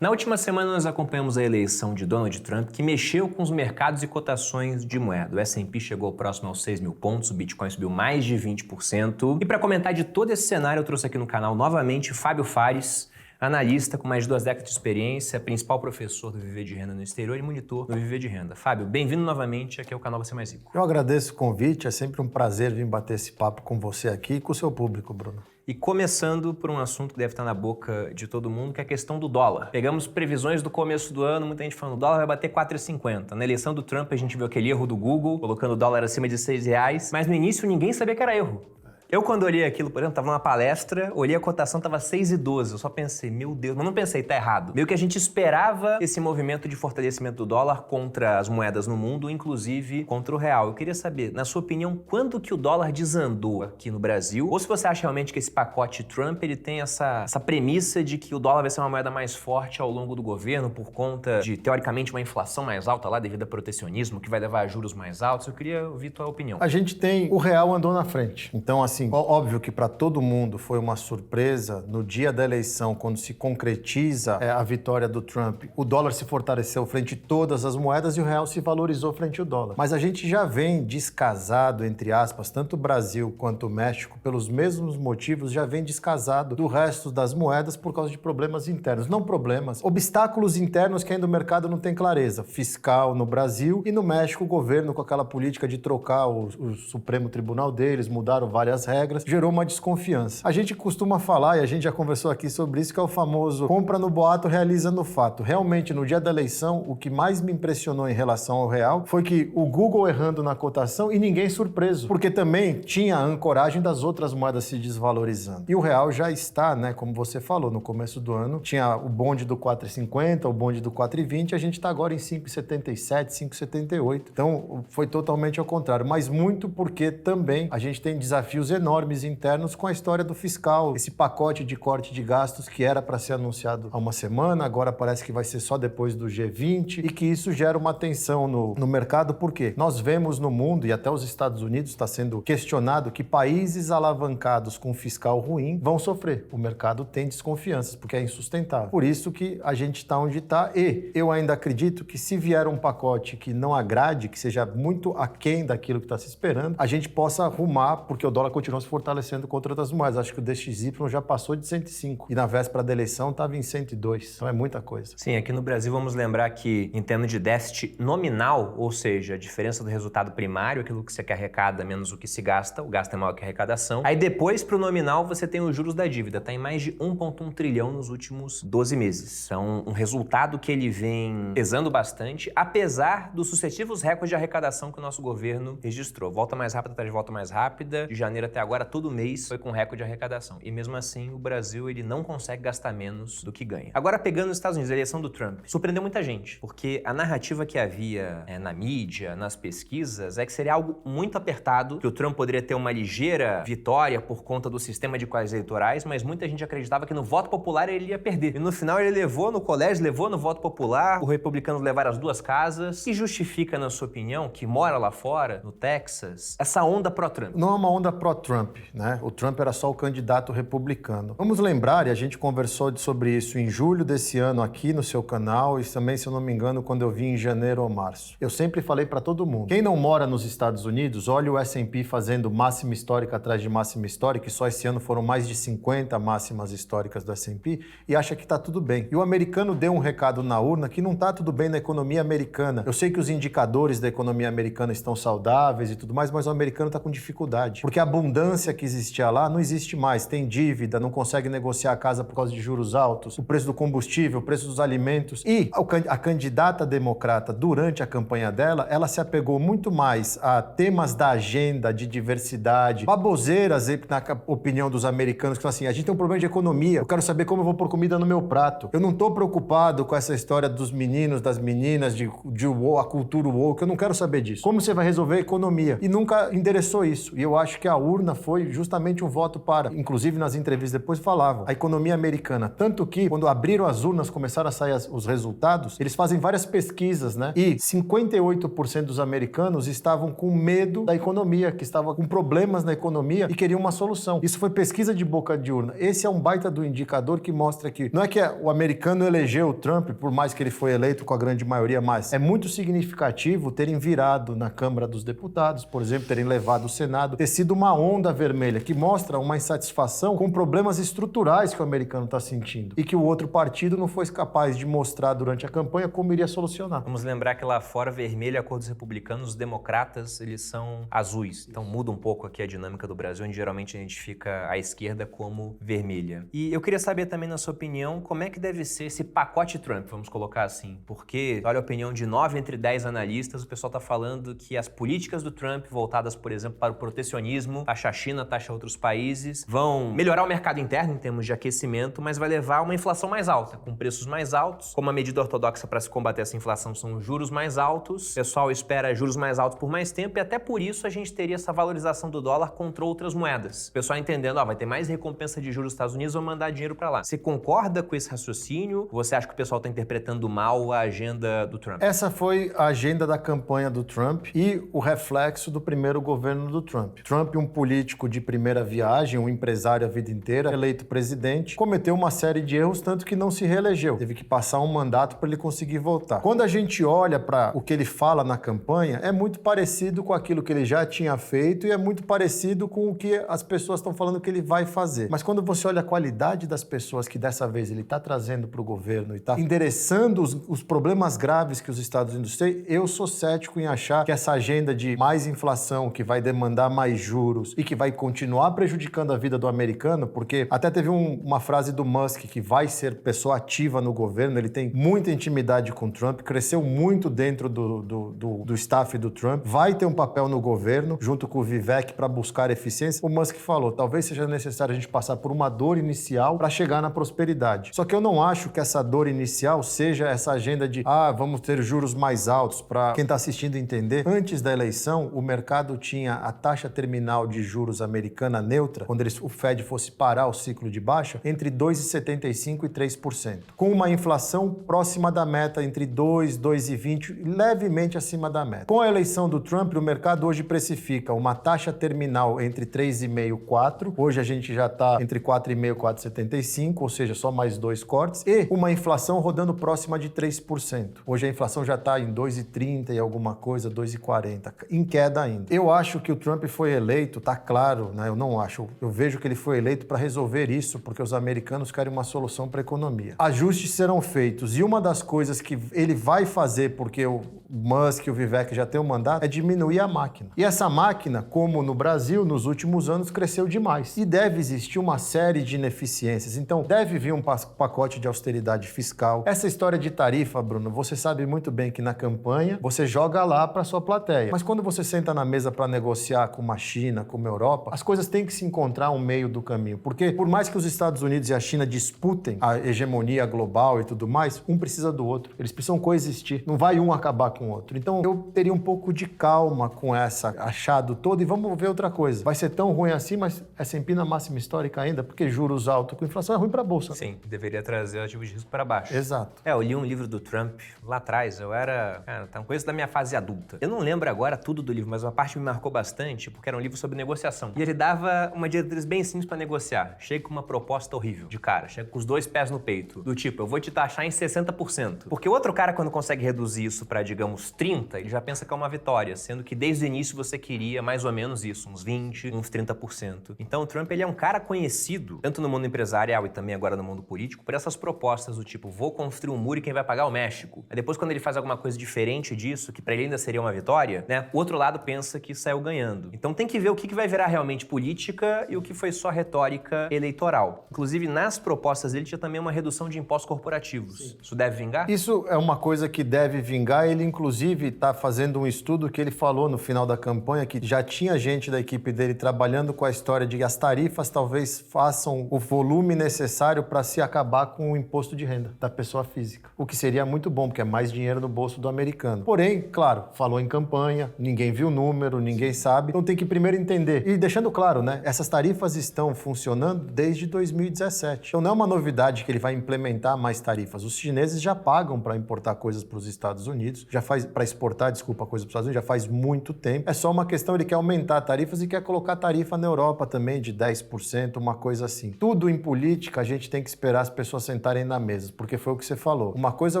Na última semana, nós acompanhamos a eleição de Donald Trump, que mexeu com os mercados e cotações de moeda. O S&P chegou próximo aos 6 mil pontos, o Bitcoin subiu mais de 20%. E para comentar de todo esse cenário, eu trouxe aqui no canal novamente Fábio Fares, analista com mais de 2 décadas de experiência, principal professor do Viver de Renda no exterior e monitor do Viver de Renda. Fábio, bem-vindo novamente aqui ao canal Você Mais Rico. Eu agradeço o convite, é sempre um prazer vir bater esse papo com você aqui e com o seu público, Bruno. E começando por um assunto que deve estar na boca de todo mundo, que é a questão do dólar. Pegamos previsões do começo do ano, muita gente falando o dólar vai bater 4,50. Na eleição do Trump a gente viu aquele erro do Google, colocando o dólar acima de R$6, mas no início ninguém sabia que era erro. Eu, quando olhei aquilo, por exemplo, estava numa palestra, olhei a cotação, estava 6,12. Eu só pensei, meu Deus, mas não pensei, tá errado. Meio que a gente esperava esse movimento de fortalecimento do dólar contra as moedas no mundo, inclusive contra o real. Eu queria saber, na sua opinião, quando que o dólar desandou aqui no Brasil? Ou se você acha realmente que esse pacote Trump, ele tem essa premissa de que o dólar vai ser uma moeda mais forte ao longo do governo por conta de, teoricamente, uma inflação mais alta lá devido ao protecionismo, que vai levar a juros mais altos? Eu queria ouvir tua opinião. A gente tem, o real andou na frente. Então, assim, óbvio que para todo mundo foi uma surpresa no dia da eleição, quando se concretiza a vitória do Trump, o dólar se fortaleceu frente a todas as moedas e o real se valorizou frente ao dólar. Mas a gente já vem descasado, entre aspas, tanto o Brasil quanto o México, pelos mesmos motivos, já vem descasado do resto das moedas por causa de problemas internos. Não problemas, obstáculos internos que ainda o mercado não tem clareza. Fiscal no Brasil e no México o governo com aquela política de trocar o Supremo Tribunal deles, mudaram várias regras, gerou uma desconfiança. A gente costuma falar, e a gente já conversou aqui sobre isso, que é o famoso compra no boato, realiza no fato. Realmente, no dia da eleição, o que mais me impressionou em relação ao real foi que o Google errando na cotação e ninguém surpreso, porque também tinha a ancoragem das outras moedas se desvalorizando. E o real já está, né, como você falou, no começo do ano, tinha o bonde do 4,50, o bonde do 4,20, a gente está agora em 5,77, 5,78. Então, foi totalmente ao contrário, mas muito porque também a gente tem desafios enormes internos com a história do fiscal, esse pacote de corte de gastos que era para ser anunciado há uma semana, agora parece que vai ser só depois do G20 e que isso gera uma tensão no mercado, porque nós vemos no mundo, e até os Estados Unidos está sendo questionado, que países alavancados com fiscal ruim vão sofrer. O mercado tem desconfianças, porque é insustentável. Por isso que a gente está onde está e eu ainda acredito que se vier um pacote que não agrade, que seja muito aquém daquilo que está se esperando, a gente possa arrumar, porque o dólar continua se fortalecendo contra outras moedas. Acho que o DXY já passou de 105 e na véspera da eleição estava em 102. Então é muita coisa. Sim, aqui no Brasil vamos lembrar que em termos de déficit nominal, ou seja, a diferença do resultado primário, aquilo que você arrecada menos o que se gasta, o gasto é maior que a arrecadação. Aí depois pro nominal você tem os juros da dívida, tá em mais de 1,1 trilhão nos últimos 12 meses. Então um resultado que ele vem pesando bastante, apesar dos sucessivos recordes de arrecadação que o nosso governo registrou. Volta mais rápida atrás de volta mais rápida, de janeiro até agora, todo mês foi com recorde de arrecadação. E mesmo assim, o Brasil ele não consegue gastar menos do que ganha. Agora, pegando os Estados Unidos, a eleição do Trump, surpreendeu muita gente, porque a narrativa que havia na mídia, nas pesquisas, é que seria algo muito apertado, que o Trump poderia ter uma ligeira vitória por conta do sistema de colégios eleitorais, mas muita gente acreditava que no voto popular ele ia perder. E no final ele levou no colégio, levou no voto popular, os republicanos levaram as duas casas. O que justifica, na sua opinião, que mora lá fora, no Texas, essa onda pró-Trump? Não é uma onda pró-Trump, né? O Trump era só o candidato republicano. Vamos lembrar, e a gente conversou sobre isso em julho desse ano aqui no seu canal e também, se eu não me engano, quando eu vim em janeiro ou março. Eu sempre falei para todo mundo, quem não mora nos Estados Unidos, olha o S&P fazendo máxima histórica atrás de máxima histórica, e só esse ano foram mais de 50 máximas históricas do S&P, e acha que tá tudo bem. E o americano deu um recado na urna que não tá tudo bem na economia americana. Eu sei que os indicadores da economia americana estão saudáveis e tudo mais, mas o americano tá com dificuldade, porque a abundância que existia lá não existe mais, tem dívida, não consegue negociar a casa por causa de juros altos, o preço do combustível, o preço dos alimentos. E a candidata democrata, durante a campanha dela, ela se apegou muito mais a temas da agenda de diversidade, baboseiras, na opinião dos americanos, que são assim, a gente tem um problema de economia, eu quero saber como eu vou pôr comida no meu prato. Eu não tô preocupado com essa história dos meninos, das meninas, de a cultura woke, eu não quero saber disso. Como você vai resolver a economia? E nunca endereçou isso. E eu acho que a urna urna foi justamente um voto para. Inclusive, nas entrevistas depois falavam, a economia americana. Tanto que, quando abriram as urnas, começaram a sair os resultados, eles fazem várias pesquisas, né? E 58% dos americanos estavam com medo da economia, que estavam com problemas na economia e queriam uma solução. Isso foi pesquisa de boca de urna. Esse é um baita do indicador que mostra que não é que o americano elegeu o Trump, por mais que ele foi eleito com a grande maioria, mas é muito significativo terem virado na Câmara dos Deputados, por exemplo, terem levado o Senado, ter sido uma onda vermelha que mostra uma insatisfação com problemas estruturais que o americano está sentindo e que o outro partido não foi capaz de mostrar durante a campanha como iria solucionar. Vamos lembrar que lá fora, vermelho é a cor dos republicanos, os democratas, eles são azuis. Então muda um pouco aqui a dinâmica do Brasil, onde geralmente a gente fica à esquerda como vermelha. E eu queria saber também, na sua opinião, como é que deve ser esse pacote Trump, vamos colocar assim. Porque, olha a opinião de 9 entre 10 analistas, o pessoal está falando que as políticas do Trump, voltadas, por exemplo, para o protecionismo, taxa a China, taxa outros países, vão melhorar o mercado interno em termos de aquecimento, mas vai levar a uma inflação mais alta, com preços mais altos. Como a medida ortodoxa para se combater essa inflação são os juros mais altos, o pessoal espera juros mais altos por mais tempo e até por isso a gente teria essa valorização do dólar contra outras moedas. O pessoal entendendo, vai ter mais recompensa de juros nos Estados Unidos, vão mandar dinheiro para lá. Você concorda com esse raciocínio? Ou você acha que o pessoal está interpretando mal a agenda do Trump? Essa foi a agenda da campanha do Trump e o reflexo do primeiro governo do Trump. Trump, um político de primeira viagem, um empresário a vida inteira, eleito presidente, cometeu uma série de erros, tanto que não se reelegeu. Teve que passar um mandato para ele conseguir voltar. Quando a gente olha para o que ele fala na campanha, é muito parecido com aquilo que ele já tinha feito e é muito parecido com o que as pessoas estão falando que ele vai fazer. Mas quando você olha a qualidade das pessoas que dessa vez ele está trazendo para o governo e está endereçando os problemas graves que os Estados Unidos têm, eu sou cético em achar que essa agenda de mais inflação, que vai demandar mais juros e que vai continuar prejudicando a vida do americano, porque até teve uma frase do Musk que vai ser pessoa ativa no governo, ele tem muita intimidade com o Trump, cresceu muito dentro do staff do Trump, vai ter um papel no governo, junto com o Vivek, para buscar eficiência. O Musk falou, talvez seja necessário a gente passar por uma dor inicial para chegar na prosperidade. Só que eu não acho que essa dor inicial seja essa agenda de vamos ter juros mais altos. Para quem está assistindo entender, antes da eleição, o mercado tinha a taxa terminal de juros americana neutra, quando o Fed fosse parar o ciclo de baixa, entre 2,75% e 3%, com uma inflação próxima da meta, entre 2%, 2,20%, levemente acima da meta. Com a eleição do Trump, o mercado hoje precifica uma taxa terminal entre 3,5% e 4%, hoje a gente já está entre 4,5% e 4,75%, ou seja, só mais 2 cortes, e uma inflação rodando próxima de 3%. Hoje a inflação já está em 2,30% e alguma coisa, 2,40%, em queda ainda. Eu acho que o Trump foi eleito, tá claro, né? Eu não acho, eu vejo que ele foi eleito para resolver isso, porque os americanos querem uma solução para a economia. Ajustes serão feitos, e uma das coisas que ele vai fazer, porque o Musk e o Vivek já têm um mandato, é diminuir a máquina. E essa máquina, como no Brasil, nos últimos anos, cresceu demais. E deve existir uma série de ineficiências. Então, deve vir um pacote de austeridade fiscal. Essa história de tarifa, Bruno, você sabe muito bem que na campanha você joga lá para sua plateia. Mas quando você senta na mesa para negociar com uma China, com uma Europa, as coisas têm que se encontrar um meio do caminho. Porque, por mais que os Estados Unidos e a China disputem a hegemonia global e tudo mais, um precisa do outro. Eles precisam coexistir. Não vai um acabar com o outro. Então, eu teria um pouco de calma com essa achado todo e vamos ver outra coisa. Vai ser tão ruim assim, mas essa empina máxima histórica ainda, porque juros altos com inflação é ruim para a Bolsa. Sim, deveria trazer o ativo de risco para baixo. Exato. Eu li um livro do Trump lá atrás, eu era, tá uma coisa da minha fase adulta. Eu não lembro agora tudo do livro, mas uma parte me marcou bastante, porque era um livro sobre negociação. E ele dava uma diretriz bem simples para negociar. Chega com uma proposta horrível, de cara, chega com os 2 pés no peito, do tipo, eu vou te taxar em 60%. Porque o outro cara, quando consegue reduzir isso para, digamos, 30%, ele já pensa que é uma vitória, sendo que desde o início você queria mais ou menos isso, uns 20%, uns 30%. Então o Trump, ele é um cara conhecido, tanto no mundo empresarial e também agora no mundo político, por essas propostas do tipo, vou construir um muro e quem vai pagar é o México. Aí depois, quando ele faz alguma coisa diferente disso, que pra ele ainda seria uma vitória, né, o outro lado pensa que saiu ganhando. Então tem que ver o que vai virar realmente política e o que foi só retórica eleitoral. Inclusive, nas propostas dele tinha também uma redução de impostos corporativos. Sim. Isso deve vingar? Isso é uma coisa que deve vingar. Ele, inclusive, está fazendo um estudo que ele falou no final da campanha que já tinha gente da equipe dele trabalhando com a história de que as tarifas talvez façam o volume necessário para se acabar com o imposto de renda da pessoa física. O que seria muito bom, porque é mais dinheiro no bolso do americano. Porém, claro, falou em campanha, ninguém viu o número, ninguém sabe. Então tem que primeiro entender entender. E deixando claro, né, essas tarifas estão funcionando desde 2017. Então não é uma novidade que ele vai implementar mais tarifas. Os chineses já pagam para importar coisas para os Estados Unidos, para exportar, desculpa, coisas para os Estados Unidos, já faz muito tempo. É só uma questão, ele quer aumentar tarifas e quer colocar tarifa na Europa também de 10%, uma coisa assim. Tudo em política a gente tem que esperar as pessoas sentarem na mesa, porque foi o que você falou. Uma coisa é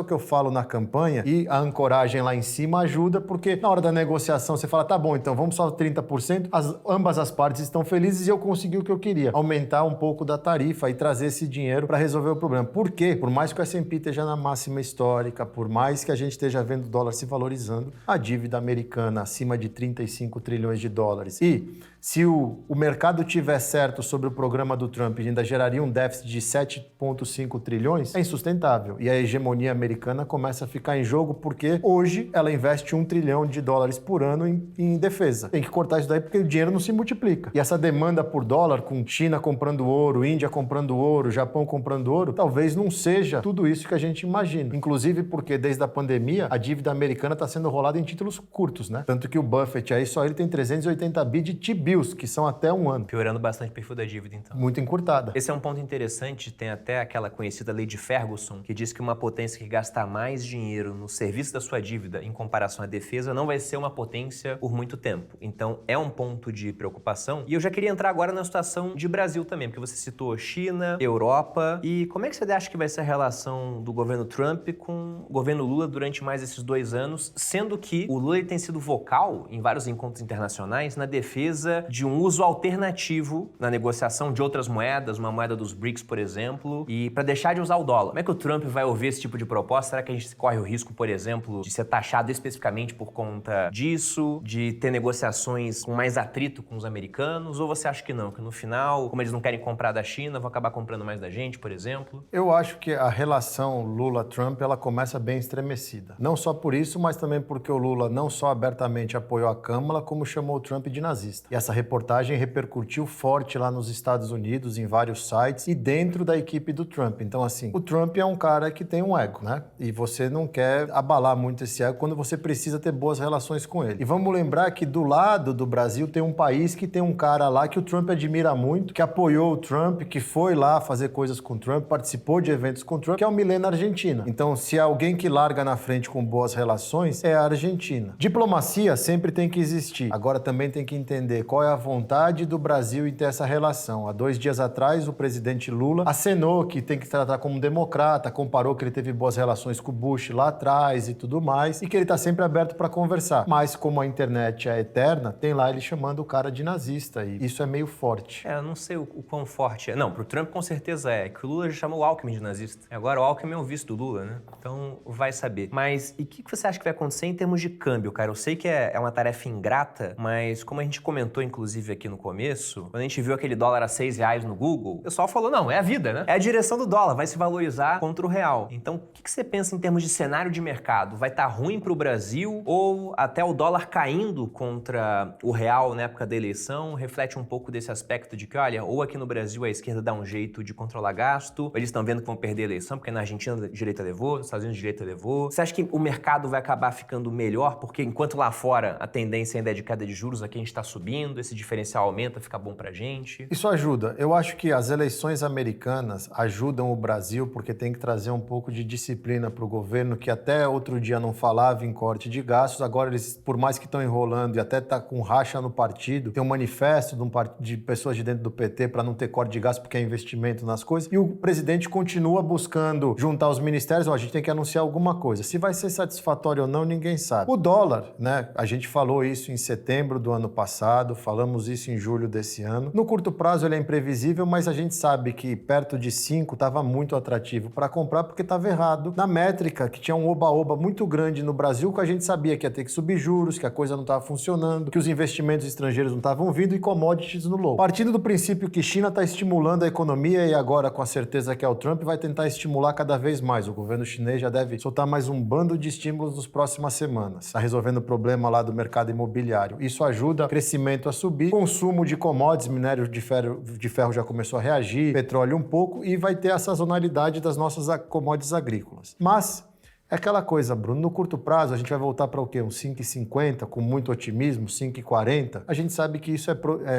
o que eu falo na campanha e a ancoragem lá em cima ajuda, porque na hora da negociação você fala, tá bom, então vamos só 30%, ambas as partes estão felizes e eu consegui o que eu queria, aumentar um pouco da tarifa e trazer esse dinheiro para resolver o problema. Por quê? Por mais que o S&P esteja na máxima histórica, por mais que a gente esteja vendo o dólar se valorizando, a dívida americana acima de 35 trilhões de dólares. E se o mercado tiver certo sobre o programa do Trump, ainda geraria um déficit de 7,5 trilhões, é insustentável. E a hegemonia americana começa a ficar em jogo porque hoje ela investe 1 trilhão de dólares por ano em defesa. Tem que cortar isso daí porque o dinheiro não se multiplica. E essa demanda por dólar, com China comprando ouro, Índia comprando ouro, Japão comprando ouro, talvez não seja tudo isso que a gente imagina. Inclusive porque desde a pandemia, a dívida americana está sendo rolada em títulos curtos, né? Tanto que o Buffett aí, só ele tem 380 bi de T-bills, que são até um ano. Piorando bastante o perfil da dívida, então. Muito encurtada. Esse é um ponto interessante, tem até aquela conhecida lei de Ferguson, que diz que uma potência que gasta mais dinheiro no serviço da sua dívida em comparação à defesa não vai ser uma potência por muito tempo. Então, é um ponto de preocupação. E eu já queria entrar agora na situação de Brasil também, porque você citou China, Europa. E como é que você acha que vai ser a relação do governo Trump com o governo Lula durante mais esses 2 anos, sendo que o Lula tem sido vocal em vários encontros internacionais na defesa de um uso alternativo na negociação de outras moedas, uma moeda dos BRICS, por exemplo, e para deixar de usar o dólar. Como é que o Trump vai ouvir esse tipo de proposta? Será que a gente corre o risco, por exemplo, de ser taxado especificamente por conta disso, de ter negociações com mais atrito com os americanos? Ou você acha que não, que no final, como eles não querem comprar da China, vão acabar comprando mais da gente, por exemplo? Eu acho que a relação Lula-Trump, ela começa bem estremecida. Não só por isso, mas também porque o Lula não só abertamente apoiou a Câmara, como chamou o Trump de nazista. E essa reportagem repercutiu forte lá nos Estados Unidos, em vários sites e dentro da equipe do Trump. Então, assim, o Trump é um cara que tem um ego, né? E você não quer abalar muito esse ego quando você precisa ter boas relações com ele. E vamos lembrar que do lado do Brasil tem um país que tem um cara lá que o Trump admira muito, que apoiou o Trump, que foi lá fazer coisas com o Trump, participou de eventos com o Trump, que é o Milena Argentina. Então, se há alguém que larga na frente com boas relações, é a Argentina. Diplomacia sempre tem que existir. Agora também tem que entender qual é a vontade do Brasil em ter essa relação. Há 2 dias atrás, o presidente Lula acenou que tem que tratar como democrata, comparou que ele teve boas relações com o Bush lá atrás e tudo mais, e que ele está sempre aberto para conversar. Mas como a internet é eterna, tem lá ele chamando o cara de nazista, e isso é meio forte. Eu não sei o quão forte é. Não, pro Trump com certeza é, que o Lula já chamou o Alckmin de nazista. Agora o Alckmin é o vice do Lula, né? Então vai saber. Mas e o que você acha que vai acontecer em termos de câmbio, cara? Eu sei que é uma tarefa ingrata, mas como a gente comentou inclusive aqui no começo, quando a gente viu aquele dólar a R$6 no Google, o pessoal falou, não, é a vida, né? É a direção do dólar, vai se valorizar contra o real. Então, o que você pensa em termos de cenário de mercado? Vai estar ruim pro Brasil ou até o dólar caindo contra o real na época da eleição reflete um pouco desse aspecto de que, olha, ou aqui no Brasil a esquerda dá um jeito de controlar gasto, ou eles estão vendo que vão perder a eleição, porque na Argentina a direita levou, nos Estados Unidos a direita levou. Você acha que o mercado vai acabar ficando melhor? Porque enquanto lá fora a tendência ainda é de queda de juros, aqui a gente está subindo, esse diferencial aumenta, fica bom pra gente? Isso ajuda. Eu acho que as eleições americanas ajudam o Brasil porque tem que trazer um pouco de disciplina para o governo, que até outro dia não falava em corte de gastos, agora eles, por mais que estão enrolando e até tá com racha no partido, tem um manifesto de pessoas de dentro do PT para não ter corte de gastos porque é investimento nas coisas, e o presidente continua buscando juntar os ministérios, a gente tem que anunciar alguma coisa. Se vai ser satisfatório ou não, ninguém sabe. O dólar, né, a gente falou isso em setembro do ano passado, falamos isso em julho desse ano. No curto prazo ele é imprevisível, mas a gente sabe que perto de 5 estava muito atrativo para comprar porque estava errado na métrica, que tinha um oba-oba muito grande no Brasil, que a gente sabia que ia ter que subir juros, que a coisa não estava funcionando, que os investimentos estrangeiros não estavam vindo e commodities no low. Partindo do princípio que China está estimulando a economia e agora com a certeza que é o Trump vai tentar estimular cada vez mais. O governo chinês já deve soltar mais um bando de estímulos nas próximas semanas. Está resolvendo o problema lá do mercado imobiliário. Isso ajuda o crescimento a subir, consumo de commodities, minério de ferro já começou a reagir, petróleo um pouco, e vai ter a sazonalidade das nossas commodities agrícolas. Mas É aquela coisa, Bruno, no curto prazo a gente vai voltar para o quê? Uns 5,50 com muito otimismo, 5,40. A gente sabe que isso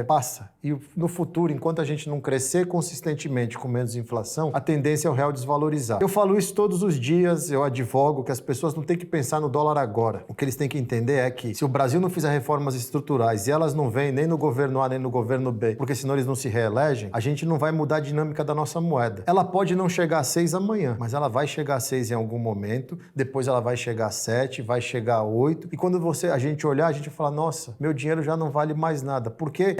passa. E no futuro, enquanto a gente não crescer consistentemente com menos inflação, a tendência é o real desvalorizar. Eu falo isso todos os dias, eu advogo que as pessoas não têm que pensar no dólar agora. O que eles têm que entender é que se o Brasil não fizer reformas estruturais e elas não vêm nem no governo A nem no governo B, porque senão eles não se reelegem, a gente não vai mudar a dinâmica da nossa moeda. Ela pode não chegar a 6 amanhã, mas ela vai chegar a 6 em algum momento, depois ela vai chegar a 7, vai chegar a 8, e quando a gente olhar, a gente vai falar, nossa, meu dinheiro já não vale mais nada, porque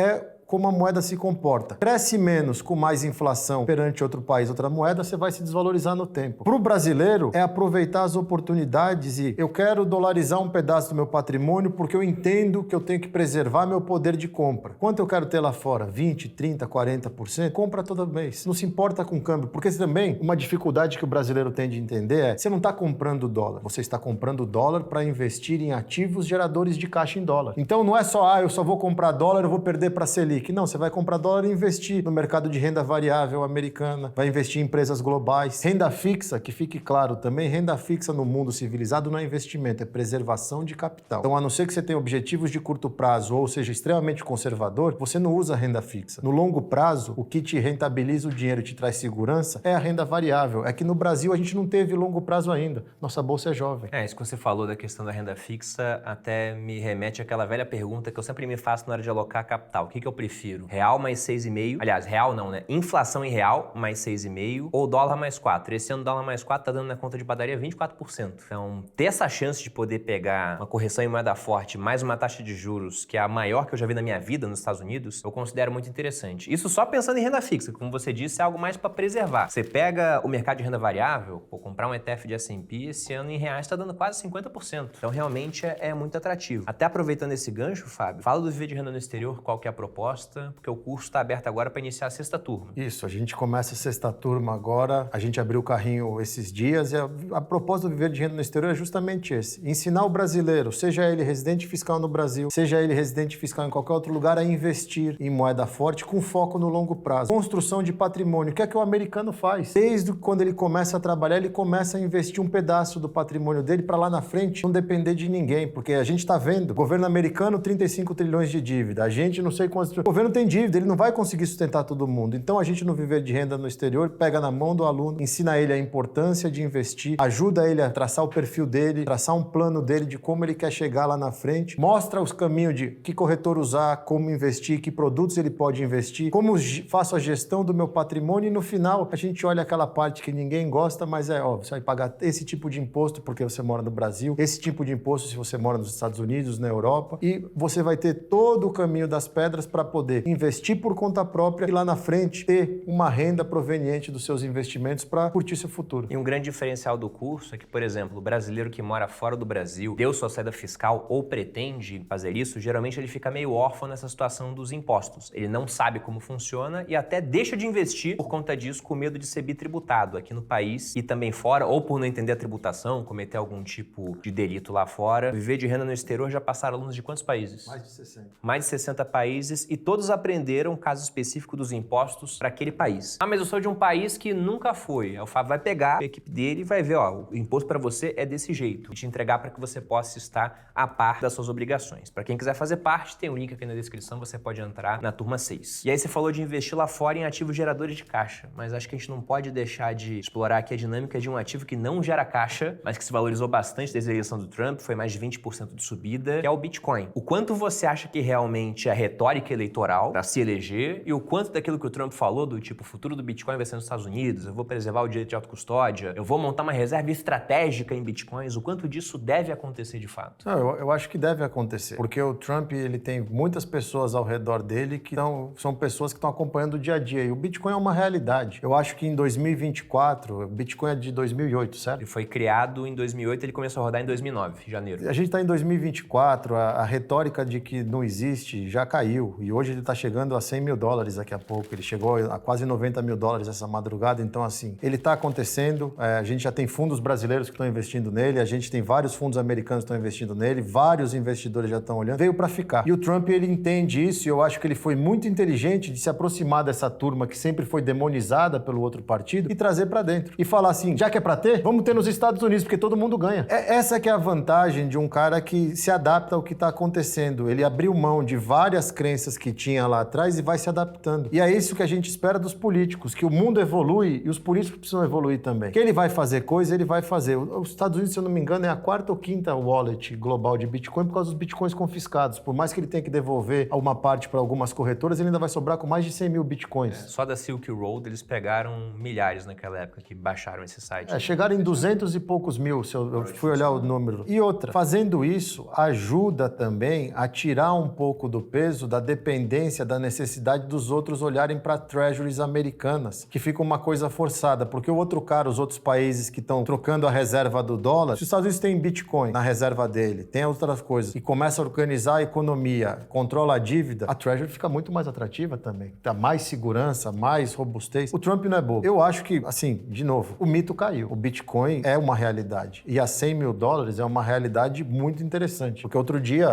como a moeda se comporta. Cresce menos com mais inflação perante outro país, outra moeda, você vai se desvalorizar no tempo. Para o brasileiro, é aproveitar as oportunidades e eu quero dolarizar um pedaço do meu patrimônio porque eu entendo que eu tenho que preservar meu poder de compra. Quanto eu quero ter lá fora? 20, 30, 40%? Compra todo mês. Não se importa com o câmbio, porque também uma dificuldade que o brasileiro tem de entender é você não está comprando dólar, você está comprando dólar para investir em ativos geradores de caixa em dólar. Então não é só, eu só vou comprar dólar, eu vou perder para Selic. Não, você vai comprar dólar e investir no mercado de renda variável americana, vai investir em empresas globais. Renda fixa, que fique claro também, renda fixa no mundo civilizado não é investimento, é preservação de capital. Então, a não ser que você tenha objetivos de curto prazo ou seja extremamente conservador, você não usa renda fixa. No longo prazo, o que te rentabiliza o dinheiro e te traz segurança é a renda variável. É que no Brasil a gente não teve longo prazo ainda. Nossa bolsa é jovem. Isso que você falou da questão da renda fixa até me remete àquela velha pergunta que eu sempre me faço na hora de alocar capital. O que eu prefiro? Real mais 6,5. Aliás, real não, né? Inflação em real mais 6,5 ou dólar mais 4. Esse ano dólar mais 4 tá dando na conta de padaria 24%. Então, ter essa chance de poder pegar uma correção em moeda forte mais uma taxa de juros que é a maior que eu já vi na minha vida nos Estados Unidos, eu considero muito interessante. Isso só pensando em renda fixa, como você disse, é algo mais para preservar. Você pega o mercado de renda variável, ou comprar um ETF de S&P, esse ano em reais tá dando quase 50%. Então, realmente é muito atrativo. Até aproveitando esse gancho, Fábio, fala do Viver de Renda no Exterior, qual que é a proposta, porque o curso está aberto agora para iniciar a 6ª turma. Isso, a gente começa a 6ª turma agora, a gente abriu o carrinho esses dias e a proposta do Viver de Renda no Exterior é justamente esse, ensinar o brasileiro, seja ele residente fiscal no Brasil, seja ele residente fiscal em qualquer outro lugar, a investir em moeda forte com foco no longo prazo. Construção de patrimônio, o que é que o americano faz? Desde quando ele começa a trabalhar, ele começa a investir um pedaço do patrimônio dele para lá na frente não depender de ninguém, porque a gente está vendo, o governo americano 35 trilhões de dívida, a gente não sei quantos... O governo tem dívida, ele não vai conseguir sustentar todo mundo. Então a gente no Viver de Renda no Exterior pega na mão do aluno, ensina ele a importância de investir, ajuda ele a traçar o perfil dele, traçar um plano dele de como ele quer chegar lá na frente, mostra os caminhos de que corretor usar, como investir, que produtos ele pode investir, como faço a gestão do meu patrimônio e no final a gente olha aquela parte que ninguém gosta, mas você vai pagar esse tipo de imposto porque você mora no Brasil, esse tipo de imposto se você mora nos Estados Unidos, na Europa, e você vai ter todo o caminho das pedras para poder investir por conta própria e lá na frente ter uma renda proveniente dos seus investimentos para curtir seu futuro. E um grande diferencial do curso é que, por exemplo, o brasileiro que mora fora do Brasil, deu sua saída fiscal ou pretende fazer isso, geralmente ele fica meio órfão nessa situação dos impostos. Ele não sabe como funciona e até deixa de investir por conta disso, com medo de ser bitributado aqui no país e também fora, ou por não entender a tributação, cometer algum tipo de delito lá fora. Viver de Renda no Exterior já passaram alunos de quantos países? Mais de 60. Mais de 60 países e todos aprenderam um caso específico dos impostos para aquele país. Mas eu sou de um país que nunca foi. O Fábio vai pegar a equipe dele e vai ver, o imposto para você é desse jeito. E te entregar para que você possa estar a par das suas obrigações. Para quem quiser fazer parte, tem um link aqui na descrição, você pode entrar na turma 6. E aí você falou de investir lá fora em ativos geradores de caixa, mas acho que a gente não pode deixar de explorar aqui a dinâmica de um ativo que não gera caixa, mas que se valorizou bastante desde a eleição do Trump, foi mais de 20% de subida, que é o Bitcoin. O quanto você acha que realmente é retórica eleitoral para se eleger e o quanto daquilo que o Trump falou, do tipo, o futuro do Bitcoin vai ser nos Estados Unidos, eu vou preservar o direito de autocustódia, eu vou montar uma reserva estratégica em Bitcoins, o quanto disso deve acontecer de fato? Não, eu acho que deve acontecer, porque o Trump ele tem muitas pessoas ao redor dele que são pessoas que estão acompanhando o dia a dia, e o Bitcoin é uma realidade. Eu acho que em 2024, o Bitcoin é de 2008, certo? Ele foi criado em 2008, ele começou a rodar em 2009, janeiro. A gente está em 2024, a retórica de que não existe já caiu, e Hoje ele está chegando a 100 mil dólares daqui a pouco. Ele chegou a quase 90 mil dólares essa madrugada. Então, assim, ele está acontecendo. A gente já tem fundos brasileiros que estão investindo nele. A gente tem vários fundos americanos que estão investindo nele. Vários investidores já estão olhando. Veio para ficar. E o Trump, ele entende isso. E eu acho que ele foi muito inteligente de se aproximar dessa turma que sempre foi demonizada pelo outro partido e trazer para dentro. E falar assim, já que é para ter, vamos ter nos Estados Unidos, porque todo mundo ganha. Essa que é a vantagem de um cara que se adapta ao que está acontecendo. Ele abriu mão de várias crenças que tinha lá atrás e vai se adaptando. E é isso que a gente espera dos políticos, que o mundo evolui e os políticos precisam evoluir também. Que ele vai fazer coisa, ele vai fazer. Os Estados Unidos, se eu não me engano, é a quarta ou quinta wallet global de Bitcoin por causa dos Bitcoins confiscados. Por mais que ele tenha que devolver uma parte para algumas corretoras, ele ainda vai sobrar com mais de 100 mil Bitcoins. Só da Silk Road eles pegaram milhares naquela época que baixaram esse site. Chegaram em 200 e poucos mil, se eu fui olhar o número. E outra, fazendo isso, ajuda também a tirar um pouco do peso da dependência, da necessidade dos outros olharem para treasuries americanas, que fica uma coisa forçada, porque o outro cara, os outros países que estão trocando a reserva do dólar, se os Estados Unidos têm Bitcoin na reserva dele, tem outras coisas, e começa a organizar a economia, controla a dívida, a treasury fica muito mais atrativa também. Dá mais segurança, mais robustez. O Trump não é bobo. Eu acho que, assim, de novo, o mito caiu. O Bitcoin é uma realidade. E a 100 mil dólares é uma realidade muito interessante. Porque outro dia,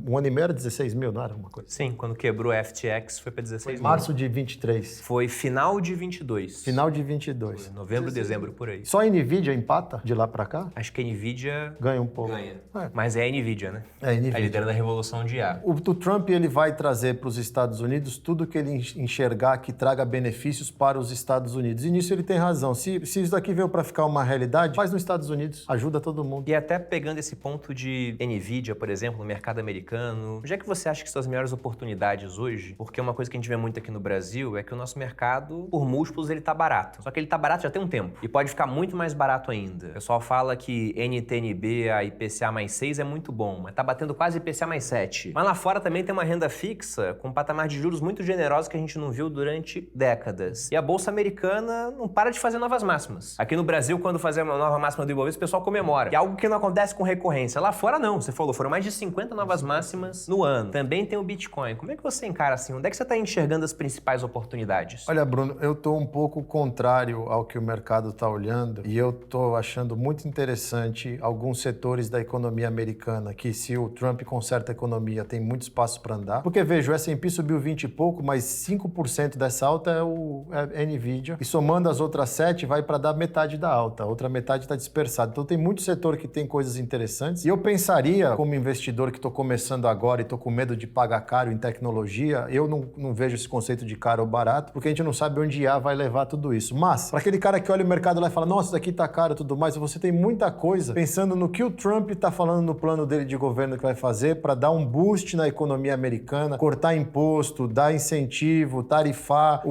um ano e meio era 16 mil, não era uma coisa? Sim, quando quebrou a FTX foi para 16 mil. Março de 23. Foi final de 22. Final de 22. Foi novembro, dezembro, por aí. Só a Nvidia empata de lá pra cá? Acho que a Nvidia Ganha um pouco. ganha. Mas é a Nvidia, né? É a Nvidia. A líder da revolução de IA. O Trump, ele vai trazer para os Estados Unidos tudo que ele enxergar que traga benefícios para os Estados Unidos. E nisso ele tem razão. Se isso daqui veio para ficar uma realidade, faz nos Estados Unidos, ajuda todo mundo. E até pegando esse ponto de Nvidia, por exemplo, no mercado americano, onde é que você acha que são as melhores oportunidades hoje? Porque uma coisa que a gente vê muito aqui no Brasil é que o nosso mercado, por múltiplos, ele tá barato. Só que ele tá barato já tem um tempo. E pode ficar muito mais barato ainda. O pessoal fala que NTNB, a IPCA mais 6 é muito bom, mas tá batendo quase IPCA mais 7. Mas lá fora também tem uma renda fixa com um patamar de juros muito generoso que a gente não viu durante décadas. E a Bolsa Americana não para de fazer novas máximas. Aqui no Brasil, quando fazer uma nova máxima do Ibovespa, o pessoal comemora. Que é algo que não acontece com recorrência. Lá fora não, você falou, foram mais de 50 novas máximas no ano. Também tem o Bitcoin. Como é que você encara assim? Onde é que você está enxergando as principais oportunidades? Olha, Bruno, eu tô um pouco contrário ao que o mercado está olhando e eu tô achando muito interessante alguns setores da economia americana que, se o Trump conserta a economia, tem muito espaço para andar. Porque, veja, o S&P subiu 20 e pouco, mas 5% dessa alta é a Nvidia. E somando as outras 7, vai para dar metade da alta. A outra metade está dispersada. Então tem muito setor que tem coisas interessantes. E eu pensaria, como investidor que estou começando agora e estou com medo de pagar caro em tecnologia, eu não vejo esse conceito de caro ou barato, porque a gente não sabe onde IA vai levar tudo isso. Mas, para aquele cara que olha o mercado lá e fala, nossa, isso aqui tá caro e tudo mais, você tem muita coisa pensando no que o Trump está falando no plano dele de governo que vai fazer para dar um boost na economia americana, cortar imposto, dar incentivo, tarifar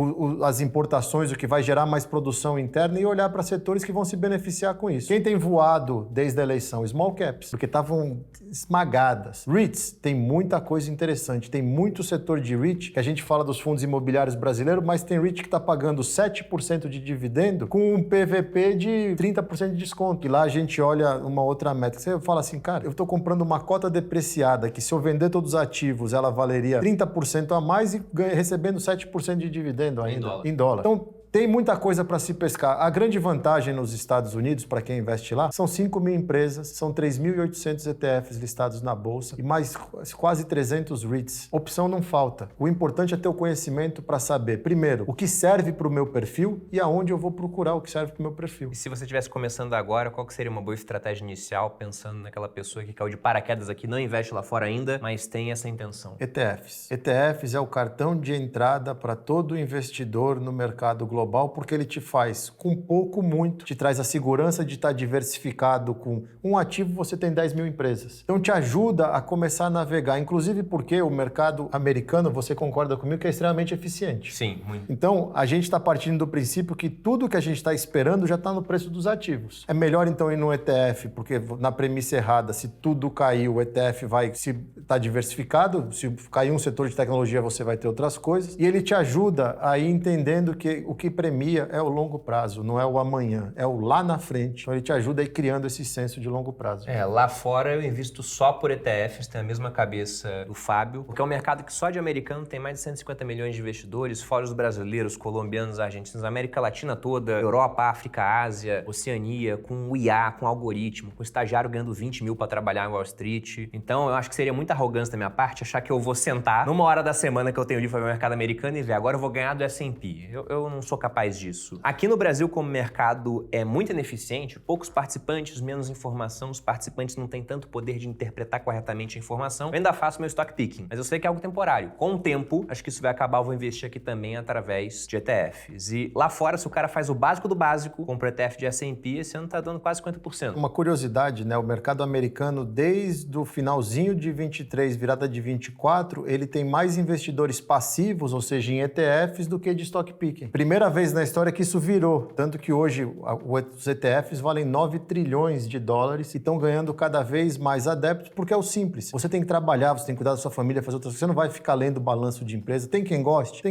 as importações, o que vai gerar mais produção interna e olhar para setores que vão se beneficiar com isso. Quem tem voado desde a eleição? Small caps, porque estavam esmagadas. REITs, tem muita coisa interessante. Tem muito setor de REIT, que a gente fala dos fundos imobiliários brasileiros, mas tem REIT que está pagando 7% de dividendo com um PVP de 30% de desconto. E lá a gente olha uma outra métrica. Você fala assim, cara, eu estou comprando uma cota depreciada que, se eu vender todos os ativos, ela valeria 30% a mais e recebendo 7% de dividendo ainda. Em dólar. Então, tem muita coisa para se pescar. A grande vantagem nos Estados Unidos, para quem investe lá, são 5 mil empresas, são 3.800 ETFs listados na Bolsa e mais quase 300 REITs. Opção não falta. O importante é ter o conhecimento para saber, primeiro, o que serve para o meu perfil e aonde eu vou procurar o que serve para o meu perfil. E se você estivesse começando agora, qual que seria uma boa estratégia inicial, pensando naquela pessoa que caiu de paraquedas aqui, não investe lá fora ainda, mas tem essa intenção? ETFs. ETFs é o cartão de entrada para todo investidor no mercado global, porque ele te faz com pouco, muito, te traz a segurança de estar diversificado. Com um ativo você tem 10 mil empresas. Então te ajuda a começar a navegar, inclusive porque o mercado americano, você concorda comigo, que é extremamente eficiente. Sim, muito. Então a gente está partindo do princípio que tudo que a gente está esperando já está no preço dos ativos. É melhor então ir no ETF, porque na premissa errada, se tudo cair, o ETF vai se estar diversificado, se cair um setor de tecnologia você vai ter outras coisas, e ele te ajuda a ir entendendo que o que premia é o longo prazo, não é o amanhã, é o lá na frente. Então ele te ajuda aí criando esse senso de longo prazo. Lá fora eu invisto só por ETFs, tenho a mesma cabeça do Fábio, porque é um mercado que só de americano tem mais de 150 milhões de investidores, fora os brasileiros, colombianos, argentinos, América Latina toda, Europa, África, Ásia, Oceania, com o IA, com algoritmo, com estagiário ganhando 20 mil para trabalhar em Wall Street. Então eu acho que seria muita arrogância da minha parte achar que eu vou sentar numa hora da semana que eu tenho livre para ver o mercado americano e ver, agora eu vou ganhar do S&P. Eu não sou capaz disso. Aqui no Brasil, como o mercado é muito ineficiente, poucos participantes, menos informação, os participantes não têm tanto poder de interpretar corretamente a informação, eu ainda faço meu stock picking, mas eu sei que é algo temporário. Com o tempo, acho que isso vai acabar, eu vou investir aqui também através de ETFs. E lá fora, se o cara faz o básico do básico, compra ETF de S&P, esse ano tá dando quase 50%. Uma curiosidade, né? O mercado americano, desde o finalzinho de 23, virada de 24, ele tem mais investidores passivos, ou seja, em ETFs, do que de stock picking. Primeira vez na história que isso virou, tanto que hoje os ETFs valem 9 trilhões de dólares e estão ganhando cada vez mais adeptos, porque é o simples. Você tem que trabalhar, você tem que cuidar da sua família, fazer outras coisas. Você não vai ficar lendo balanço de empresa. Tem quem goste,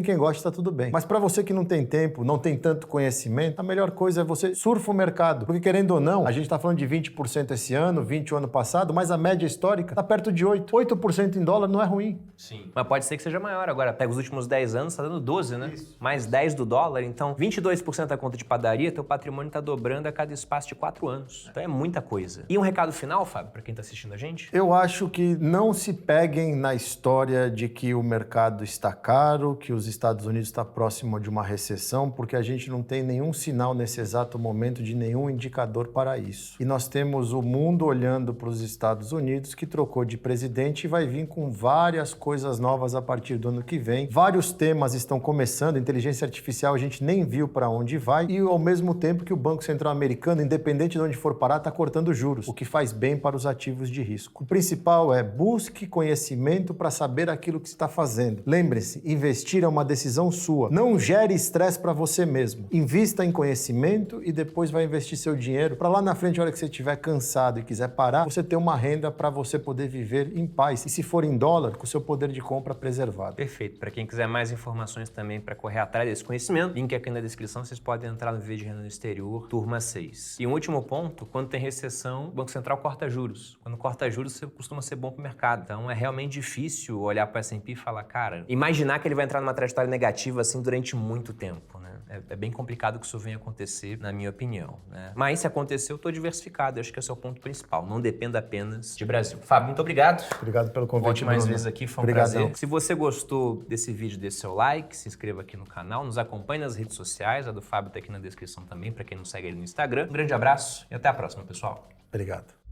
tá tudo bem. Mas para você que não tem tempo, não tem tanto conhecimento, a melhor coisa é você surfa o mercado. Porque querendo ou não, a gente tá falando de 20% esse ano, 20% o ano passado, mas a média histórica tá perto de 8%. 8% em dólar não é ruim. Sim. Mas pode ser que seja maior agora. Pega os últimos 10 anos, tá dando 12, né? Isso. Mais 10 do dólar, então 22% da conta de padaria, teu patrimônio tá dobrando a cada espaço de 4 anos. Então é muita coisa. E um recado final, Fábio, para quem tá assistindo a gente? Eu acho que não se peguem na história de que o mercado está caro, que os Estados Unidos está próximo de uma recessão, porque a gente não tem nenhum sinal nesse exato momento de nenhum indicador para isso. E nós temos o mundo olhando para os Estados Unidos, que trocou de presidente e vai vir com várias coisas novas a partir do ano que vem. Vários temas estão começando, inteligência artificial a gente nem viu para onde vai, e ao mesmo tempo que o Banco Central americano, independente de onde for parar, está cortando juros, o que faz bem para os ativos de risco. O principal é busque conhecimento para saber aquilo que você está fazendo. Lembre-se, investir é uma decisão sua. Não gere estresse para você mesmo. Invista em conhecimento e depois vai investir seu dinheiro para lá na frente, a hora que você estiver cansado e quiser parar, você ter uma renda para você poder viver em paz. E se for em dólar, com o seu poder de compra preservado. Perfeito. Para quem quiser mais informações também para correr atrás desse conhecimento, link aqui na descrição, vocês podem entrar no vídeo de renda no exterior, turma 6. E um último ponto, quando tem recessão, o Banco Central corta juros. Quando corta juros, você costuma ser bom para o mercado. Então é realmente difícil olhar para o S&P e falar, cara, imaginar que ele vai entrar numa trajetória negativa assim durante muito tempo, né? É bem complicado que isso venha acontecer, na minha opinião, né? Mas se acontecer, eu estou diversificado. Eu acho que esse é o ponto principal. Não dependa apenas de Brasil. Fábio, muito obrigado. Obrigado pelo convite, Volte mais Bruno. vezes aqui, foi um Obrigadão. prazer. Se você gostou desse vídeo, dê seu like, se inscreva aqui no canal, nos acompanhe nas redes sociais. A do Fábio está aqui na descrição também, para quem não segue ele no Instagram. Um grande abraço e até a próxima, pessoal. Obrigado.